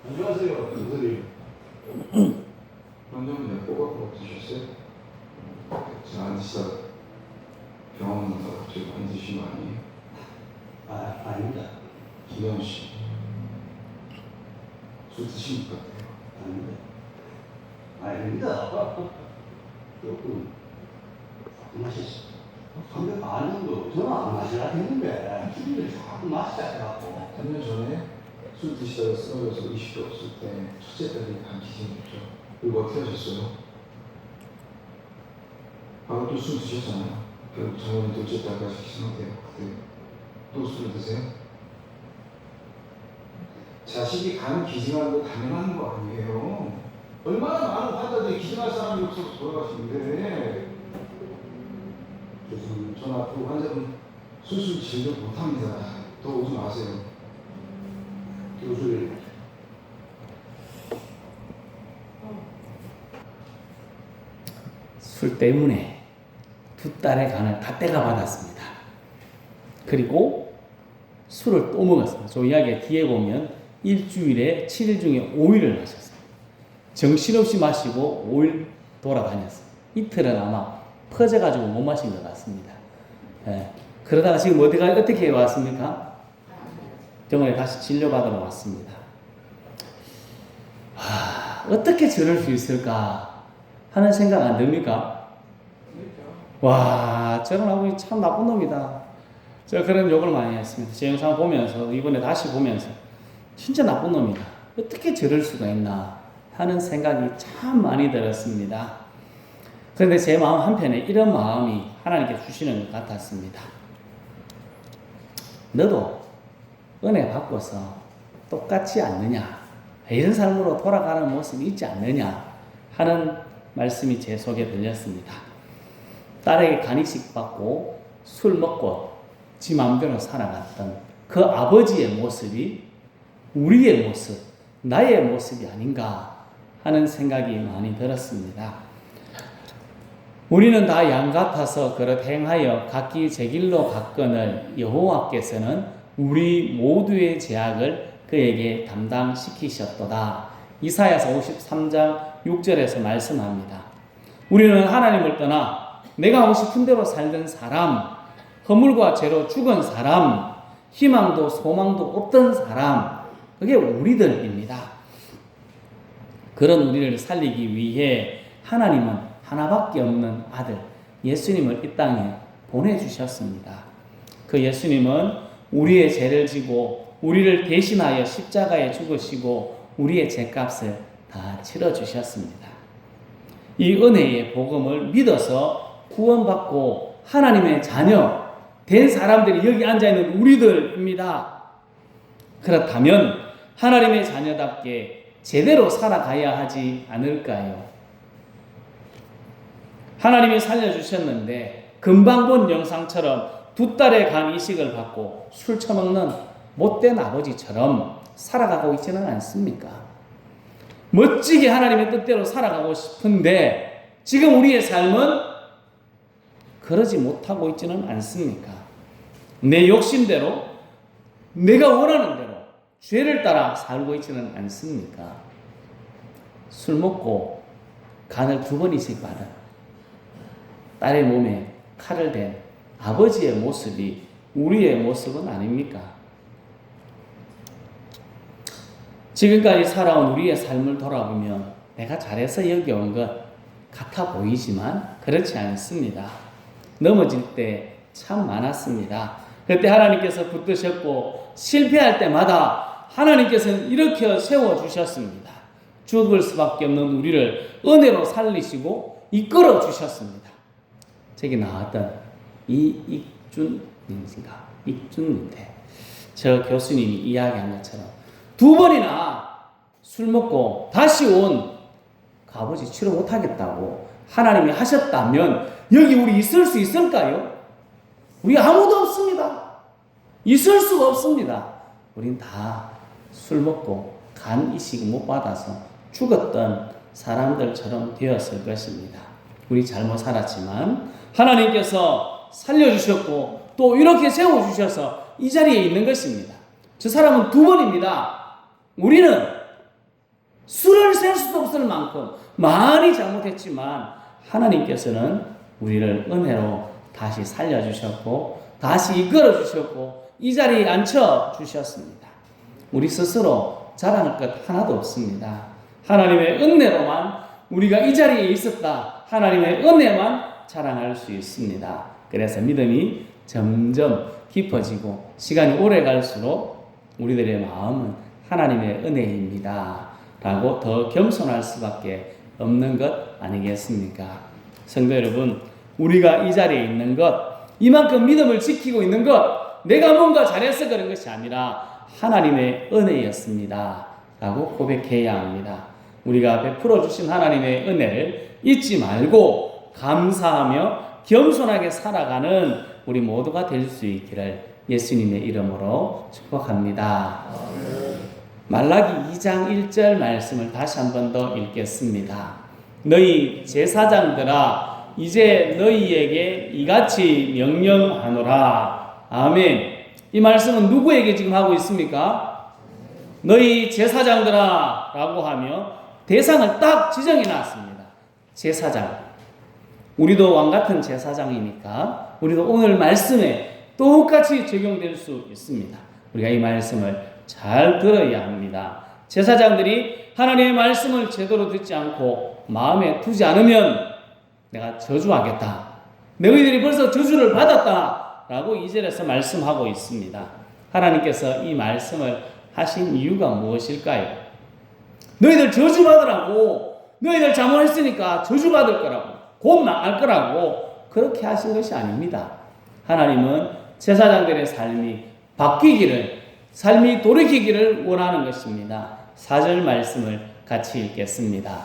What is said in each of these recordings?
안녕하세요. 선생님. 환자분이 꼬박꼬박 드셨어요? 자, 앉으시다 병원 가서 갑자기 많이 드신 거 아니에요? 아닙니다. 기현 씨, 술 드신 것 같아요. 아닙니다. 조금 마셨어. 선배 반 정도 저는 안 마시라 했는데 술을 자꾸 마시자 해갖고 3년 전에 술 드시다가 쓰러져서 의식이 없을 때 첫째 딸이 감기 생겼죠. 그리고 어떻게 하셨어요? 바로 또 술 드셨잖아요. 결국 저는 둘째 딸까지 희생돼요. 그때 또 술을 드세요? 자식이 간 기증하는 거 당연한 거 아니에요. 얼마나 많은 환자들이 기증할 사람이 없어서 돌아가시는데 전 앞으로 환자분 수술 진료 못합니다. 더 오지 마세요. 교수님. 술 때문에 두 딸의 간을 다 떼가 받았습니다. 그리고 술을 또 먹었습니다. 저 이야기 뒤에 보면 일주일에 7일 중에 5일을 마셨어요. 정신없이 마시고 5일 돌아다녔어요. 이틀은 아마 퍼져가지고 못 마신 것 같습니다. 예. 그러다가 지금 어떻게 왔습니까? 병원에 다시 진료받으러 왔습니다. 어떻게 저럴 수 있을까 하는 생각 안 듭니까? 와, 저런 아버지 참 나쁜 놈이다. 제가 그런 욕을 많이 했습니다. 제 영상 보면서, 이번에 다시 보면서, 진짜 나쁜 놈이다. 어떻게 저럴 수가 있나 하는 생각이 참 많이 들었습니다. 그런데 제 마음 한편에 이런 마음이 하나님께 주시는 것 같았습니다. 너도 은혜 받고서 똑같지 않느냐? 이런 삶으로 돌아가는 모습이 있지 않느냐? 하는 말씀이 제 속에 들렸습니다. 딸에게 간이식 받고 술 먹고 지 마음대로 살아갔던 그 아버지의 모습이 우리의 모습, 나의 모습이 아닌가 하는 생각이 많이 들었습니다. 우리는 다 양 같아서 그릇 행하여 각기 제 길로 갔거늘 여호와께서는 우리 모두의 죄악을 그에게 담당시키셨도다. 이사야서 53장 6절에서 말씀합니다. 우리는 하나님을 떠나 내가 하고 싶은 대로 살던 사람, 허물과 죄로 죽은 사람, 희망도 소망도 없던 사람, 그게 우리들입니다. 그런 우리를 살리기 위해 하나님은 하나밖에 없는 아들 예수님을 이 땅에 보내주셨습니다. 그 예수님은 우리의 죄를 지고 우리를 대신하여 십자가에 죽으시고 우리의 죄값을 다 치러주셨습니다. 이 은혜의 복음을 믿어서 구원받고 하나님의 자녀 된 사람들이 여기 앉아있는 우리들입니다. 그렇다면 하나님의 자녀답게 제대로 살아가야 하지 않을까요? 하나님이 살려주셨는데 금방 본 영상처럼 두 딸의 간 이식을 받고 술 처먹는 못된 아버지처럼 살아가고 있지는 않습니까? 멋지게 하나님의 뜻대로 살아가고 싶은데 지금 우리의 삶은 그러지 못하고 있지는 않습니까? 내 욕심대로 내가 원하는 대로 죄를 따라 살고 있지는 않습니까? 술 먹고 간을 2번이씩 받은 딸의 몸에 칼을 댄 아버지의 모습이 우리의 모습은 아닙니까? 지금까지 살아온 우리의 삶을 돌아보면 내가 잘해서 여기 온 것 같아 보이지만 그렇지 않습니다. 넘어질 때 참 많았습니다. 그때 하나님께서 붙드셨고 실패할 때마다 하나님께서는 일으켜 세워주셨습니다. 죽을 수밖에 없는 우리를 은혜로 살리시고 이끌어 주셨습니다. 저기 나왔던 이익준님인가? 익준님인데 저 교수님이 이야기한 것처럼 2번이나 술 먹고 다시 온 그 아버지 치료 못하겠다고 하나님이 하셨다면 여기 우리 있을 수 있을까요? 우리 아무도 없습니다. 있을 수가 없습니다. 우린 다 술 먹고 간 이식 못 받아서 죽었던 사람들처럼 되었을 것입니다. 우리 잘못 살았지만 하나님께서 살려주셨고 또 이렇게 세워주셔서 이 자리에 있는 것입니다. 저 사람은 2번입니다. 우리는 수를 셀 수도 없을 만큼 많이 잘못했지만 하나님께서는 우리를 은혜로 다시 살려주셨고 다시 이끌어주셨고 이 자리에 앉혀주셨습니다. 우리 스스로 자랑할 것 하나도 없습니다. 하나님의 은혜로만 우리가 이 자리에 있었다. 하나님의 은혜만 자랑할 수 있습니다. 그래서 믿음이 점점 깊어지고 시간이 오래 갈수록 우리들의 마음은 하나님의 은혜입니다. 라고 더 겸손할 수밖에 없는 것 아니겠습니까? 성도 여러분, 우리가 이 자리에 있는 것, 이만큼 믿음을 지키고 있는 것, 내가 뭔가 잘해서 그런 것이 아니라 하나님의 은혜였습니다. 라고 고백해야 합니다. 우리가 베풀어 주신 하나님의 은혜를 잊지 말고 감사하며 겸손하게 살아가는 우리 모두가 될 수 있기를 예수님의 이름으로 축복합니다. 말라기 2장 1절 말씀을 다시 한 번 더 읽겠습니다. 너희 제사장들아 이제 너희에게 이같이 명령하노라. 아멘. 이 말씀은 누구에게 지금 하고 있습니까? 너희 제사장들아 라고 하며 대상을 딱 지정해 놨습니다. 제사장. 우리도 왕같은 제사장이니까 우리도 오늘 말씀에 똑같이 적용될 수 있습니다. 우리가 이 말씀을 잘 들어야 합니다. 제사장들이 하나님의 말씀을 제대로 듣지 않고 마음에 두지 않으면 내가 저주하겠다. 너희들이 벌써 저주를 받았다. 라고 2절에서 말씀하고 있습니다. 하나님께서 이 말씀을 하신 이유가 무엇일까요? 너희들 저주받으라고, 너희들 잘못했으니까 저주받을 거라고, 곧 나갈 거라고 그렇게 하신 것이 아닙니다. 하나님은 제사장들의 삶이 바뀌기를, 삶이 돌이키기를 원하는 것입니다. 4절 말씀을 같이 읽겠습니다.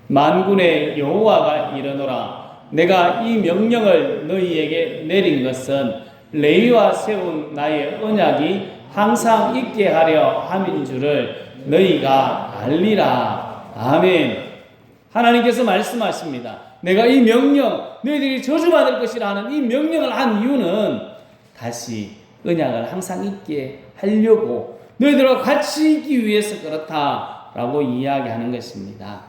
만군의 여호와가 이르노라. 내가 이 명령을 너희에게 내린 것은 레위와 세운 나의 언약이 항상 있게 하려 함인 줄을 너희가 알리라. 아멘. 하나님께서 말씀하십니다. 내가 이 명령, 너희들이 저주받을 것이라 하는 이 명령을 한 이유는 다시 언약을 항상 있게 하려고 너희들과 같이 있기 위해서 그렇다라고 이야기하는 것입니다.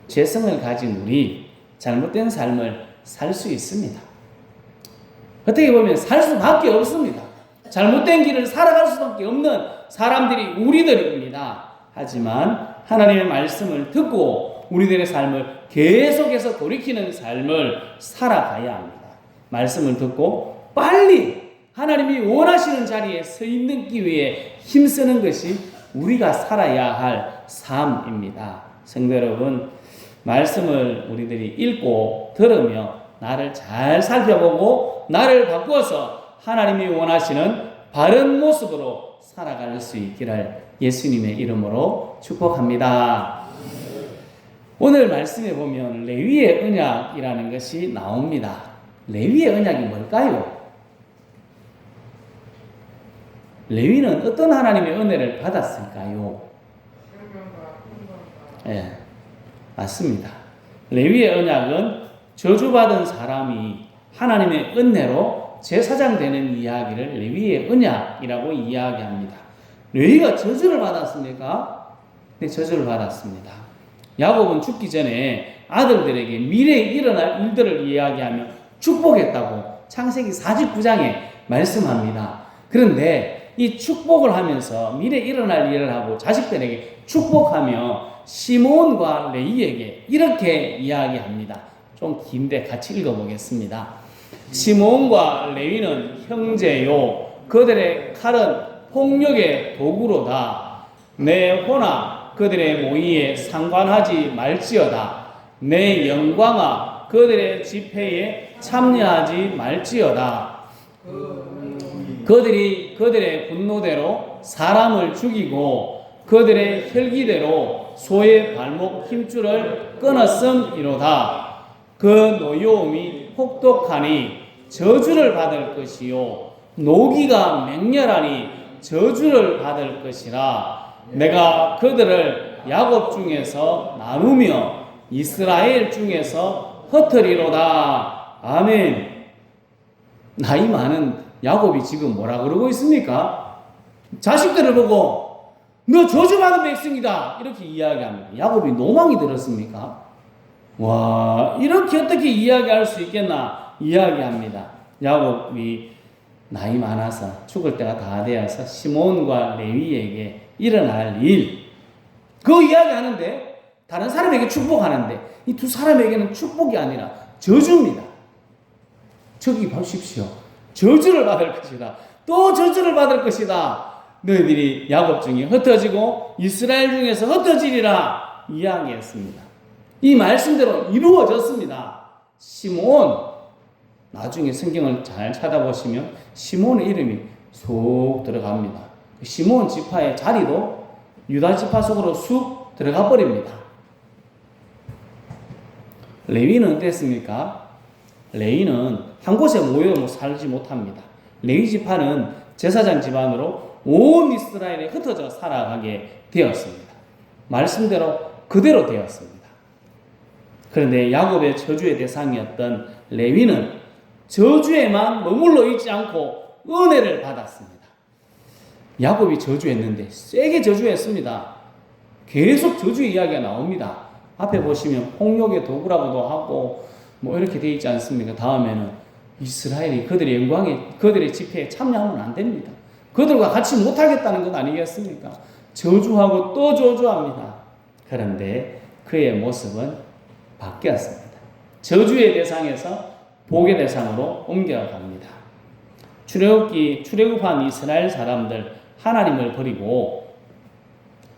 죄성을 가진 우리 잘못된 삶을 살 수 있습니다. 어떻게 보면 살 수밖에 없습니다. 잘못된 길을 살아갈 수밖에 없는 사람들이 우리들입니다. 하지만 하나님의 말씀을 듣고 우리들의 삶을 계속해서 돌이키는 삶을 살아가야 합니다. 말씀을 듣고 빨리 하나님이 원하시는 자리에 서 있기 위해 힘쓰는 것이 우리가 살아야 할 삶입니다. 성도 여러분, 말씀을 우리들이 읽고 들으며 나를 잘 살펴보고 나를 바꾸어서 하나님이 원하시는 바른 모습으로 살아갈 수 있기를 예수님의 이름으로 축복합니다. 오늘 말씀에 보면 레위의 언약이라는 것이 나옵니다. 레위의 언약이 뭘까요? 레위는 어떤 하나님의 은혜를 받았을까요? 예, 맞습니다. 레위의 언약은 저주받은 사람이 하나님의 은혜로 제사장 되는 이야기를 레위의 언약이라고 이야기합니다. 레위가 저주를 받았습니까? 네, 저주를 받았습니다. 야곱은 죽기 전에 아들들에게 미래에 일어날 일들을 이야기하며 축복했다고 창세기 49장에 말씀합니다. 그런데 이 축복을 하면서 미래에 일어날 일을 하고 자식들에게 축복하며 시몬과 레위에게 이렇게 이야기합니다. 좀 긴데 같이 읽어보겠습니다. 시몬과 레위는 형제요, 그들의 칼은 폭력의 도구로다. 내 호나 그들의 모의에 상관하지 말지어다. 내 영광아 그들의 집회에 참여하지 말지어다. 그들이 그들의 분노대로 사람을 죽이고 그들의 혈기대로 소의 발목 힘줄을 끊었음이로다. 그 노여움이 혹독하니 저주를 받을 것이요 노기가 맹렬하니 저주를 받을 것이라. 내가 그들을 야곱 중에서 나누며 이스라엘 중에서 흩으리로다. 아멘. 나이 많은 야곱이 지금 뭐라 그러고 있습니까? 자식들을 보고 너 저주받은 백성이다. 이렇게 이야기합니다. 야곱이 노망이 들었습니까? 와, 이렇게 어떻게 이야기할 수 있겠나 이야기합니다. 야곱이 나이 많아서 죽을 때가 다 되어서 시몬과 레위에게 일어날 일, 그 이야기하는데 다른 사람에게 축복하는데 이 두 사람에게는 축복이 아니라 저주입니다. 저기 보십시오. 저주를 받을 것이다. 또 저주를 받을 것이다. 너희들이 야곱 중에 흩어지고 이스라엘 중에서 흩어지리라 이야기했습니다. 이 말씀대로 이루어졌습니다. 시몬, 나중에 성경을 잘 찾아보시면 시몬의 이름이 쏙 들어갑니다. 시몬 지파의 자리도 유다 지파 속으로 쑥 들어가 버립니다. 레위는 어땠습니까? 레위는 한 곳에 모여 살지 못합니다. 레위 지파는 제사장 집안으로 온 이스라엘에 흩어져 살아가게 되었습니다. 말씀대로 그대로 되었습니다. 그런데 야곱의 저주의 대상이었던 레위는 저주에만 머물러 있지 않고 은혜를 받았습니다. 야곱이 저주했는데 세게 저주했습니다. 계속 저주 이야기가 나옵니다. 앞에 보시면 폭력의 도구라고도 하고 뭐 이렇게 되어 있지 않습니까? 다음에는 이스라엘이 그들의 영광에, 그들의 집회에 참여하면 안 됩니다. 그들과 같이 못하겠다는 것 아니겠습니까? 저주하고 또 저주합니다. 그런데 그의 모습은 바뀌었습니다. 저주의 대상에서 복의 대상으로 옮겨갑니다. 출애굽한 이스라엘 사람들 하나님을 버리고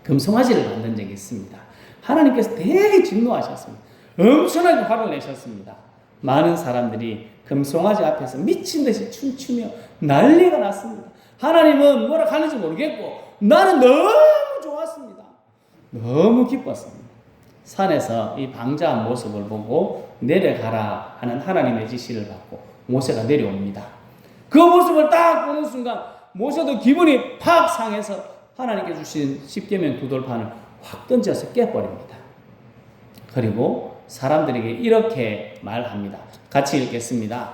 금송아지를 만든 적이 있습니다. 하나님께서 되게 진노하셨습니다. 엄청나게 화를 내셨습니다. 많은 사람들이 금송아지 앞에서 미친 듯이 춤추며 난리가 났습니다. 하나님은 뭐라 하는지 모르겠고 나는 너무 좋았습니다. 너무 기뻤습니다. 산에서 이 방자한 모습을 보고 내려가라 하는 하나님의 지시를 받고 모세가 내려옵니다. 그 모습을 딱 보는 순간 모세도 기분이 팍 상해서 하나님께 주신 십계명 두 돌판을 확 던져서 깨버립니다. 그리고 사람들에게 이렇게 말합니다. 같이 읽겠습니다.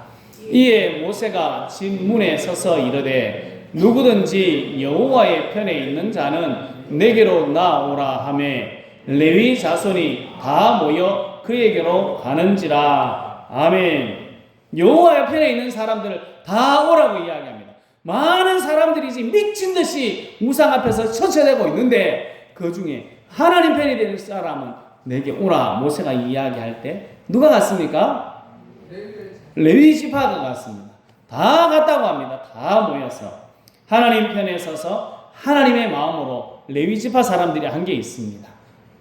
이에 모세가 집 문에 서서 이르되 누구든지 여호와의 편에 있는 자는 내게로 나오라 하매 레위 자손이 다 모여 그에게로 가는지라. 아멘. 여호와의 편에 있는 사람들을 다 오라고 이야기합니다. 많은 사람들이 지금 미친 듯이 우상 앞에서 처쳐대고 있는데 그 중에 하나님 편이 될 사람은 내게 오라. 모세가 이야기할 때 누가 갔습니까? 레위 지파가 갔습니다. 다 갔다고 합니다. 다 모여서 하나님 편에 서서 하나님의 마음으로 레위 지파 사람들이 한 게 있습니다.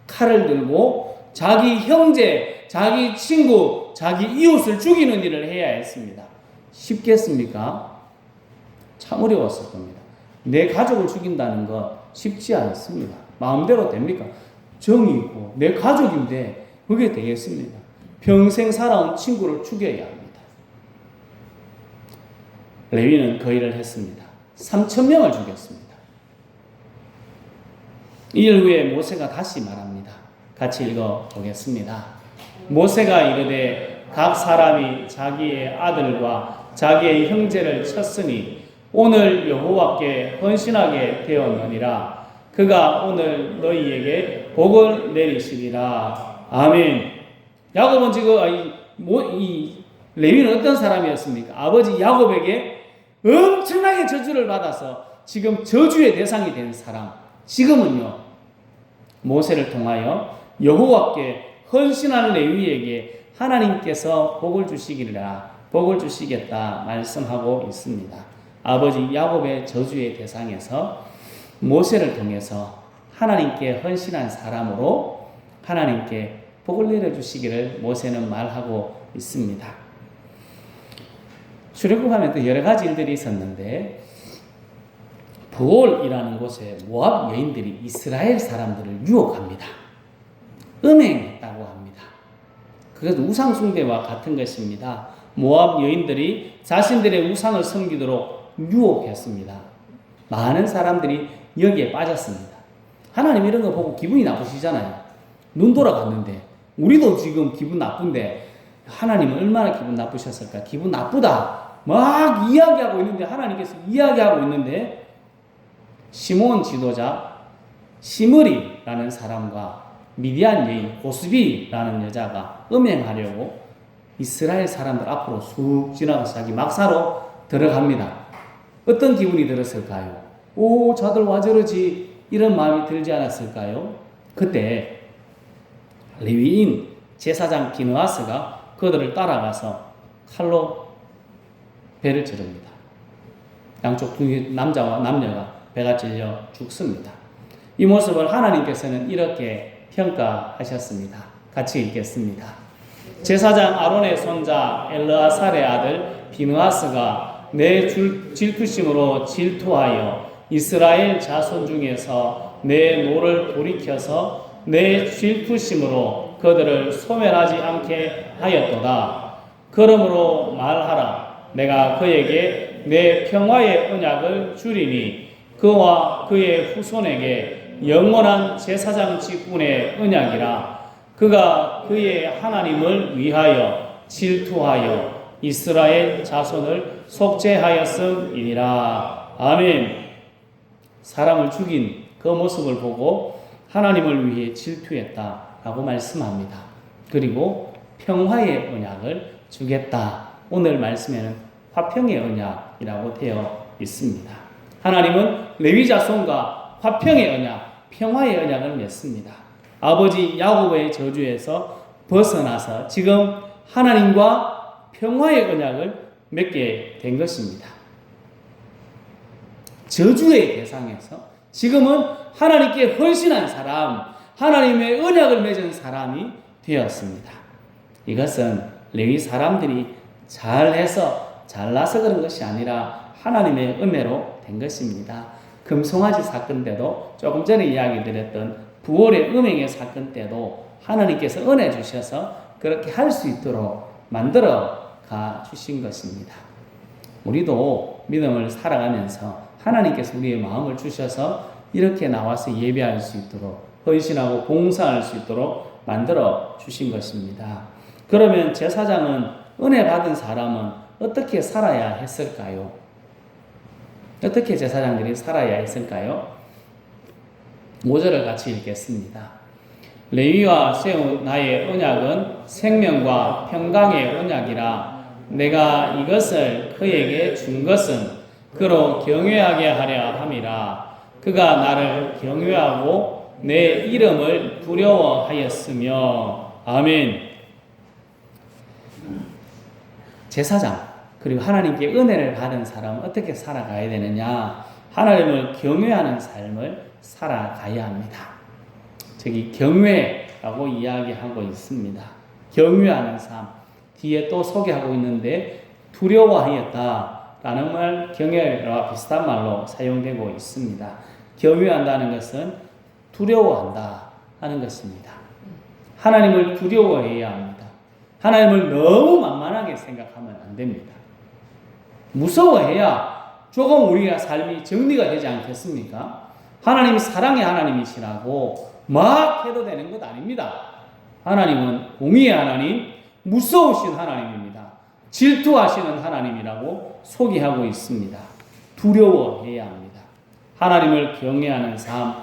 칼을 들고 자기 형제, 자기 친구, 자기 이웃을 죽이는 일을 해야 했습니다. 쉽겠습니까? 참 어려웠을 겁니다. 내 가족을 죽인다는 것 쉽지 않습니다. 마음대로 됩니까? 정이 있고 내 가족인데 그게 되겠습니다. 평생 살아온 친구를 죽여야 합니다. 레위는 그 일을 했습니다. 3,000명을 죽였습니다. 이 일 후에 모세가 다시 말합니다. 같이 읽어보겠습니다. 모세가 이르되 각 사람이 자기의 아들과 자기의 형제를 쳤으니 오늘 여호와께 헌신하게 되었느니라. 그가 오늘 너희에게 복을 내리시리라. 아멘. 야곱은 지금 이 레위는 어떤 사람이었습니까? 아버지 야곱에게 엄청나게 저주를 받아서 지금 저주의 대상이 된 사람. 지금은요 모세를 통하여 여호와께 헌신하는 레위에게 하나님께서 복을 주시기라, 복을 주시겠다 말씀하고 있습니다. 아버지 야곱의 저주의 대상에서 모세를 통해서 하나님께 헌신한 사람으로 하나님께 복을 내려주시기를 모세는 말하고 있습니다. 출애굽하면 또 여러 가지 일들이 있었는데 부올이라는 곳에 모압 여인들이 이스라엘 사람들을 유혹합니다. 음행했다고 합니다. 그것도 우상 숭배와 같은 것입니다. 모압 여인들이 자신들의 우상을 섬기도록 유혹했습니다. 많은 사람들이 여기에 빠졌습니다. 하나님 이런 거 보고 기분이 나쁘시잖아요. 눈 돌아갔는데 우리도 지금 기분 나쁜데 하나님은 얼마나 기분 나쁘셨을까? 기분 나쁘다 막 이야기하고 있는데 하나님께서 이야기하고 있는데 시몬 지도자 시므리라는 사람과 미디안 여인 고스비라는 여자가 음행하려고 이스라엘 사람들 앞으로 쑥 지나가서 자기 막사로 들어갑니다. 어떤 기분이 들었을까요? 오, 저들 와 저러지, 이런 마음이 들지 않았을까요? 그때 레위인 제사장 비느하스가 그들을 따라가서 칼로 배를 찌릅니다. 양쪽 두 남자와 남녀가 배가 찔려 죽습니다. 이 모습을 하나님께서는 이렇게 평가하셨습니다. 같이 읽겠습니다. 제사장 아론의 손자 엘르아살의 아들 비느하스가 내 질투심으로 질투하여 이스라엘 자손 중에서 내 노를 돌이켜서 내 질투심으로 그들을 소멸하지 않게 하였도다. 그러므로 말하라. 내가 그에게 내 평화의 언약을 주리니 그와 그의 후손에게 영원한 제사장 직분의 언약이라. 그가 그의 하나님을 위하여 질투하여 이스라엘 자손을 속죄하였음이니라. 아멘. 사람을 죽인 그 모습을 보고 하나님을 위해 질투했다라고 말씀합니다. 그리고 평화의 언약을 주겠다. 오늘 말씀에는 화평의 언약이라고 되어 있습니다. 하나님은 레위 자손과 화평의 언약, 평화의 언약을 맺습니다. 아버지 야곱의 저주에서 벗어나서 지금 하나님과 평화의 언약을 맺게 된 것입니다. 저주의 대상에서 지금은 하나님께 헌신한 사람, 하나님의 언약을 맺은 사람이 되었습니다. 이것은 레위 사람들이 잘해서 잘나서 그런 것이 아니라 하나님의 은혜로 된 것입니다. 금송아지 사건 때도 조금 전에 이야기 드렸던 부월의 음행의 사건 때도 하나님께서 은혜 주셔서 그렇게 할 수 있도록 만들어 가 주신 것입니다. 우리도 믿음을 살아가면서 하나님께서 우리의 마음을 주셔서 이렇게 나와서 예배할 수 있도록 헌신하고 봉사할 수 있도록 만들어 주신 것입니다. 그러면 제사장은 은혜 받은 사람은 어떻게 살아야 했을까요? 어떻게 제사장들이 살아야 했을까요? 5절을 같이 읽겠습니다. 레위와 세운 나의 언약은 생명과 평강의 언약이라. 내가 이것을 그에게 준 것은 그로 경외하게 하려 함이라. 그가 나를 경외하고 내 이름을 두려워하였으며. 아멘. 제사장 그리고 하나님께 은혜를 받은 사람은 어떻게 살아가야 되느냐? 하나님을 경외하는 삶을 살아가야 합니다. 저기 경외라고 이야기하고 있습니다. 경외하는 삶. 뒤에 또 소개하고 있는데 두려워하였다라는 말 경외와 비슷한 말로 사용되고 있습니다. 경외한다는 것은 두려워한다 하는 것입니다. 하나님을 두려워해야 합니다. 하나님을 너무 만만하게 생각하면 안 됩니다. 무서워해야 조금 우리가 삶이 정리가 되지 않겠습니까? 하나님이 사랑의 하나님이시라고 막 해도 되는 것 아닙니다. 하나님은 공의의 하나님, 무서우신 하나님입니다. 질투하시는 하나님이라고 소개하고 있습니다. 두려워해야 합니다. 하나님을 경외하는 삶,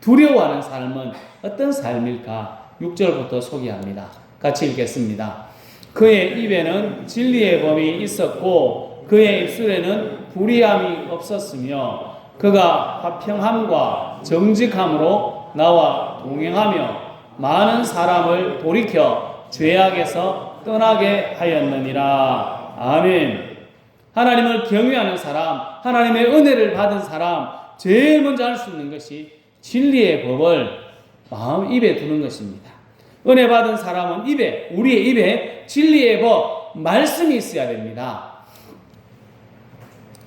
두려워하는 삶은 어떤 삶일까? 6절부터 소개합니다. 같이 읽겠습니다. 그의 입에는 진리의 범이 있었고 그의 입술에는 불의함이 없었으며 그가 화평함과 정직함으로 나와 동행하며 많은 사람을 돌이켜 죄악에서 떠나게 하였느니라. 아멘. 하나님을 경외하는 사람, 하나님의 은혜를 받은 사람, 제일 먼저 할 수 있는 것이 진리의 법을 마음 입에 두는 것입니다. 은혜 받은 사람은 입에, 우리의 입에 진리의 법, 말씀이 있어야 됩니다.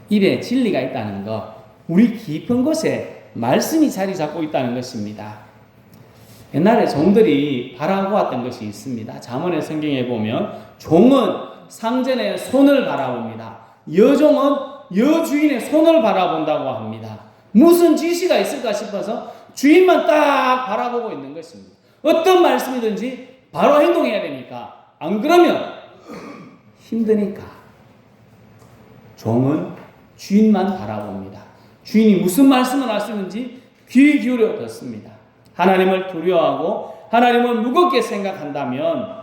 입에 진리가 있다는 것, 우리 깊은 곳에 말씀이 자리 잡고 있다는 것입니다. 옛날에 종들이 바라보았던 것이 있습니다. 잠언의 성경에 보면 종은 상전의 손을 바라봅니다. 여종은 여주인의 손을 바라본다고 합니다. 무슨 지시가 있을까 싶어서 주인만 딱 바라보고 있는 것입니다. 어떤 말씀이든지 바로 행동해야 되니까. 안 그러면 힘드니까. 종은 주인만 바라봅니다. 주인이 무슨 말씀을 하시는지 귀 기울여 듣습니다. 하나님을 두려워하고 하나님을 무겁게 생각한다면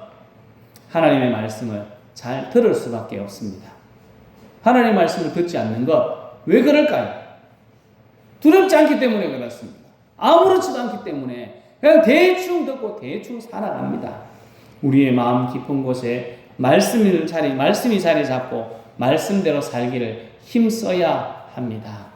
하나님의 말씀을 잘 들을 수밖에 없습니다. 하나님의 말씀을 듣지 않는 것, 왜 그럴까요? 두렵지 않기 때문에 그렇습니다. 아무렇지도 않기 때문에 그냥 대충 듣고 대충 살아갑니다. 우리의 마음 깊은 곳에 말씀이 자리 잡고 말씀대로 살기를 힘써야 합니다.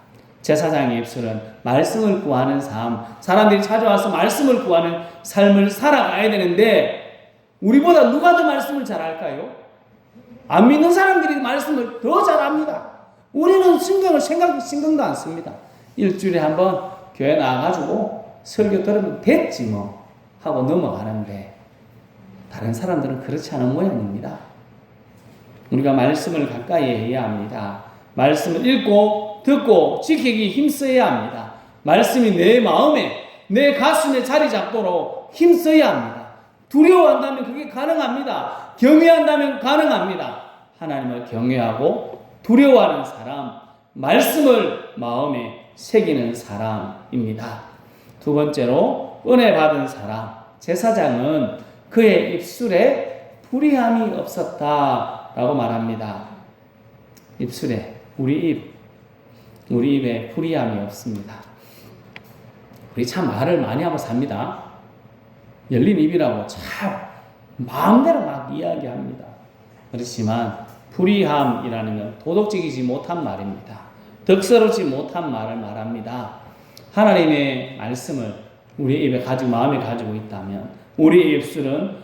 제사장의 입술은 말씀을 구하는 삶, 사람들이 찾아와서 말씀을 구하는 삶을 살아가야 되는데 우리보다 누가 더 말씀을 잘할까요? 안 믿는 사람들이 말씀을 더 잘합니다. 우리는 신경도 안 씁니다. 일주일에 한번 교회 나와가지고 설교 들으면 됐지 뭐 하고 넘어가는데 다른 사람들은 그렇지 않은 모양입니다. 우리가 말씀을 가까이 해야 합니다. 말씀을 읽고 듣고 지키기 힘써야 합니다. 말씀이 내 마음에 내 가슴에 자리 잡도록 힘써야 합니다. 두려워한다면 그게 가능합니다. 경외한다면 가능합니다. 하나님을 경외하고 두려워하는 사람, 말씀을 마음에 새기는 사람입니다. 두 번째로 은혜 받은 사람, 제사장은 그의 입술에 불의함이 없었다라고 말합니다. 입술에 우리 입에 불의함이 없습니다. 우리 참 말을 많이 하고 삽니다. 열린 입이라고 참 마음대로 막 이야기합니다. 그렇지만 불의함이라는 건 도덕적이지 못한 말입니다. 덕스럽지 못한 말을 말합니다. 하나님의 말씀을 우리 입에 마음에 가지고 있다면 우리의 입술은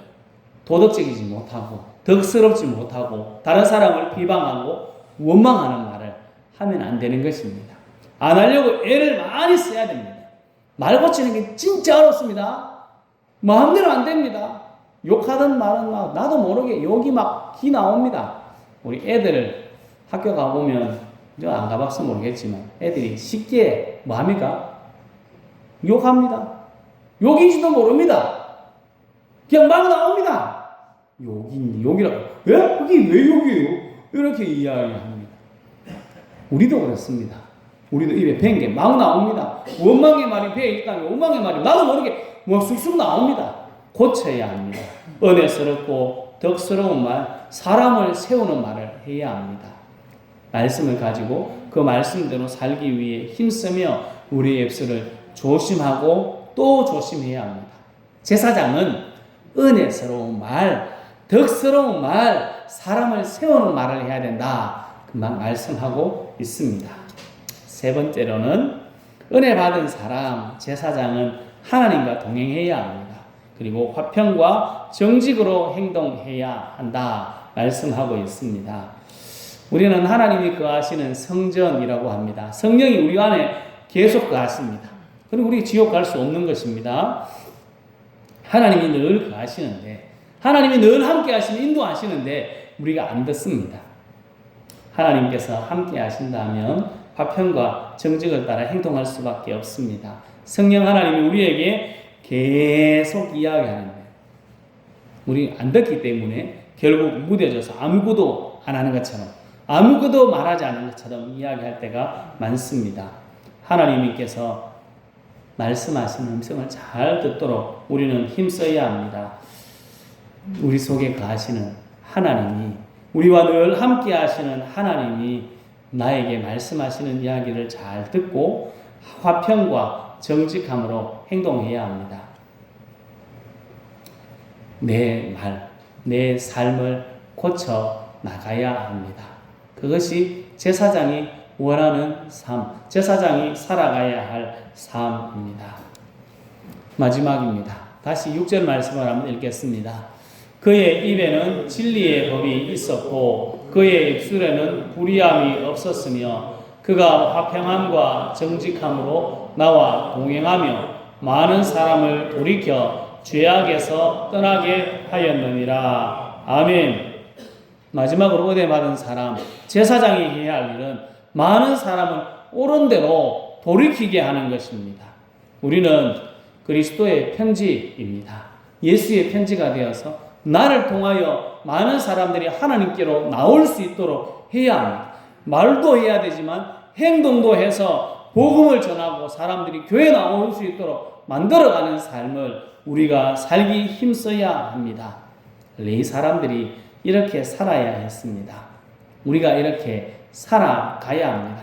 도덕적이지 못하고 덕스럽지 못하고 다른 사람을 비방하고 원망하는 말을 하면 안 되는 것입니다. 안 하려고 애를 많이 써야 됩니다. 말 고치는 게 진짜 어렵습니다. 마음대로 안 됩니다. 욕하던 말은 막 나도 모르게 욕이 막 기 나옵니다. 우리 애들 학교 가보면 저 안 가봤어 모르겠지만 애들이 쉽게 뭐 합니까? 욕합니다. 욕인지도 모릅니다. 그냥 막 나옵니다. 욕이라고. 왜? 그게 왜 욕이에요? 이렇게 이야기합니다. 우리도 그렇습니다. 우리도 입에 밴 게 막 나옵니다. 원망의 말이 배에 있다면 원망의 말이 나도 모르게 뭐 쑥쑥 나옵니다. 고쳐야 합니다. 은혜스럽고 덕스러운 말, 사람을 세우는 말을 해야 합니다. 말씀을 가지고 그 말씀대로 살기 위해 힘쓰며 우리의 입술을 조심하고 또 조심해야 합니다. 제사장은 은혜스러운 말, 덕스러운 말, 사람을 세우는 말을 해야 된다. 금방 말씀하고 있습니다. 세 번째로는 은혜 받은 사람, 제사장은 하나님과 동행해야 합니다. 그리고 화평과 정직으로 행동해야 한다. 말씀하고 있습니다. 우리는 하나님이 거하시는 성전이라고 합니다. 성령이 우리 안에 계속 거하십니다. 그리고 우리 지옥 갈 수 없는 것입니다. 하나님이 늘 거하시는데, 하나님이 늘 함께 하시면 인도하시는데 우리가 안 듣습니다. 하나님께서 함께 하신다면 화평과 정직을 따라 행동할 수밖에 없습니다. 성령 하나님이 우리에게 계속 이야기하는데 우리 안 듣기 때문에 결국 무뎌져서 아무것도 안 하는 것처럼 아무것도 말하지 않는 것처럼 이야기할 때가 많습니다. 하나님께서 말씀하시는 음성을 잘 듣도록 우리는 힘써야 합니다. 우리 속에 거하시는 하나님이, 우리와 늘 함께 하시는 하나님이 나에게 말씀하시는 이야기를 잘 듣고 화평과 정직함으로 행동해야 합니다. 내 말, 내 삶을 고쳐 나가야 합니다. 그것이 제사장이 원하는 삶, 제사장이 살아가야 할 삶입니다. 마지막입니다. 다시 6절 말씀을 한번 읽겠습니다. 그의 입에는 진리의 법이 있었고 그의 입술에는 불의함이 없었으며 그가 화평함과 정직함으로 나와 동행하며 많은 사람을 돌이켜 죄악에서 떠나게 하였느니라. 아멘. 마지막으로 은혜 받은 사람, 제사장이 해야 할 일은 많은 사람을 옳은 대로 돌이키게 하는 것입니다. 우리는 그리스도의 편지입니다. 예수의 편지가 되어서 나를 통하여 많은 사람들이 하나님께로 나올 수 있도록 해야 합니다. 말도 해야 되지만 행동도 해서 복음을 전하고 사람들이 교회 나올 수 있도록 만들어가는 삶을 우리가 살기 힘써야 합니다. 이 사람들이 이렇게 살아야 했습니다. 우리가 이렇게 살아가야 합니다.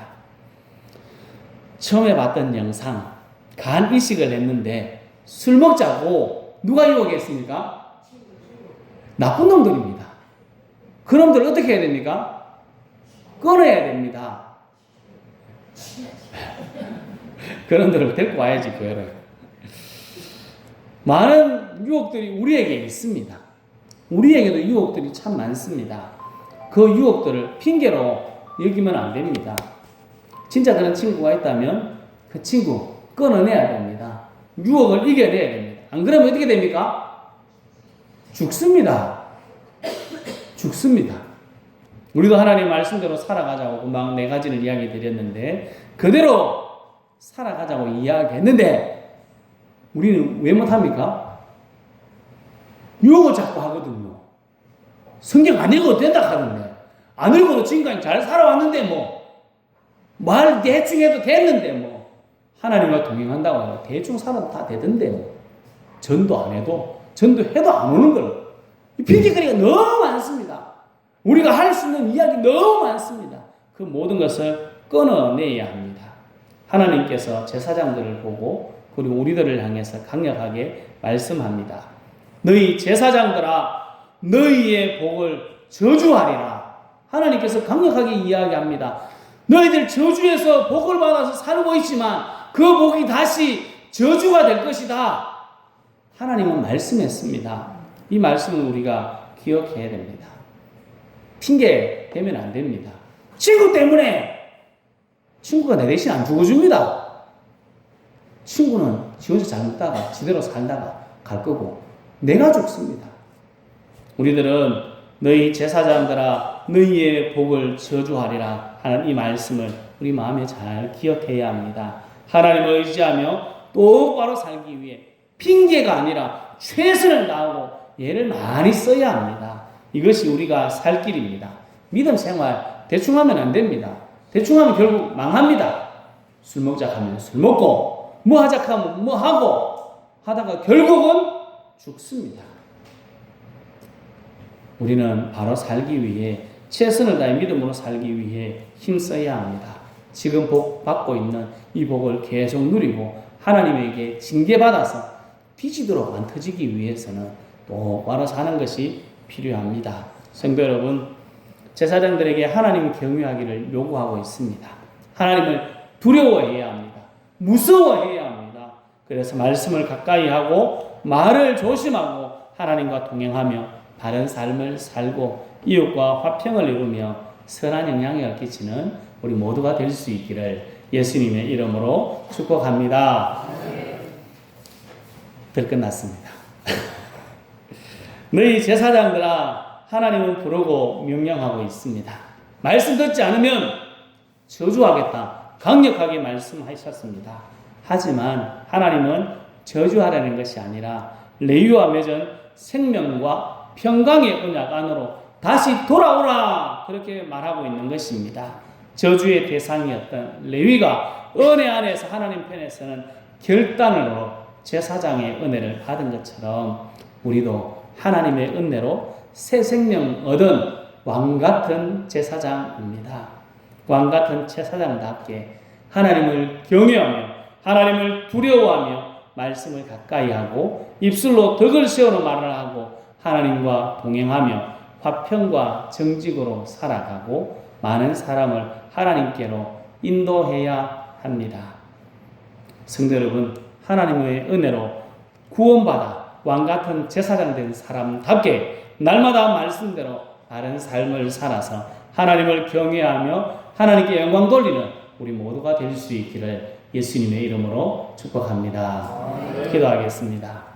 처음에 봤던 영상, 간 이식을 했는데 술 먹자고 누가 유혹했습니까? 나쁜 놈들입니다. 그 놈들 어떻게 해야 됩니까? 끊어야 됩니다. 그런 놈들을 데리고 와야지, 교회를. 많은 유혹들이 우리에게 있습니다. 우리에게도 유혹들이 참 많습니다. 그 유혹들을 핑계로 여기면 안 됩니다. 진짜 그런 친구가 있다면 그 친구 끊어내야 됩니다. 유혹을 이겨내야 됩니다. 안 그러면 어떻게 됩니까? 죽습니다. 죽습니다. 우리도 하나님 말씀대로 살아가자고 금방 4가지를 이야기 드렸는데 그대로 살아가자고 이야기했는데 우리는 왜 못합니까? 유혹을 자꾸 하거든요. 성경 안 읽어도 된다 하던데 안 읽어도 지금까지 잘 살아왔는데 말 대충 해도 됐는데 하나님과 동행한다고 해요. 대충 살아도 다 되던데 전도 안 해도 전도해도 안 오는 걸 핑계거리가 너무 많습니다. 우리가 할 수 있는 이야기 너무 많습니다. 그 모든 것을 끊어내야 합니다. 하나님께서 제사장들을 보고 그리고 우리들을 향해서 강력하게 말씀합니다. 너희 제사장들아 너희의 복을 저주하리라. 하나님께서 강력하게 이야기합니다. 너희들 저주에서 복을 받아서 살고 있지만 그 복이 다시 저주가 될 것이다. 하나님은 말씀했습니다. 이 말씀을 우리가 기억해야 됩니다. 핑계 대면 안 됩니다. 친구 때문에 친구가 내 대신 안 죽어줍니다. 친구는 지 혼자 잘 먹다가 지대로 살다가 갈 거고 내가 죽습니다. 우리들은 너희 제사장들아 너희의 복을 저주하리라 하는 이 말씀을 우리 마음에 잘 기억해야 합니다. 하나님을 의지하며 똑바로 살기 위해 핑계가 아니라 최선을 다하고 예를 많이 써야 합니다. 이것이 우리가 살 길입니다. 믿음 생활 대충 하면 안 됩니다. 대충 하면 결국 망합니다. 술 먹자 하면 술 먹고 뭐 하자 하면 뭐 하고 하다가 결국은 죽습니다. 우리는 바로 살기 위해 최선을 다해 믿음으로 살기 위해 힘써야 합니다. 지금 복 받고 있는 이 복을 계속 누리고 하나님에게 징계받아서 뒤지도록 안 터지기 위해서는 똑바로 사는 것이 필요합니다. 성도 여러분, 제사장들에게 하나님 경외하기를 요구하고 있습니다. 하나님을 두려워해야 합니다. 무서워해야 합니다. 그래서 말씀을 가까이 하고 말을 조심하고 하나님과 동행하며 바른 삶을 살고 이웃과 화평을 이루며 선한 영향을 끼치는 우리 모두가 될 수 있기를 예수님의 이름으로 축복합니다. 끝났습니다. 너희 제사장들아 하나님은 부르고 명령하고 있습니다. 말씀 듣지 않으면 저주하겠다. 강력하게 말씀하셨습니다. 하지만 하나님은 저주하라는 것이 아니라 레위와 맺은 생명과 평강의 언약 안으로 다시 돌아오라 그렇게 말하고 있는 것입니다. 저주의 대상이었던 레위가 은혜 안에서 하나님 편에서는 결단으로 제사장의 은혜를 받은 것처럼 우리도 하나님의 은혜로 새 생명 얻은 왕같은 제사장입니다. 왕같은 제사장답게 하나님을 경외하며 하나님을 두려워하며 말씀을 가까이 하고 입술로 덕을 세우는 말을 하고 하나님과 동행하며 화평과 정직으로 살아가고 많은 사람을 하나님께로 인도해야 합니다. 성도 여러분, 하나님의 은혜로 구원받아 왕같은 제사장 된 사람답게 날마다 말씀대로 바른 삶을 살아서 하나님을 경외하며 하나님께 영광 돌리는 우리 모두가 될 수 있기를 예수님의 이름으로 축복합니다. 기도하겠습니다.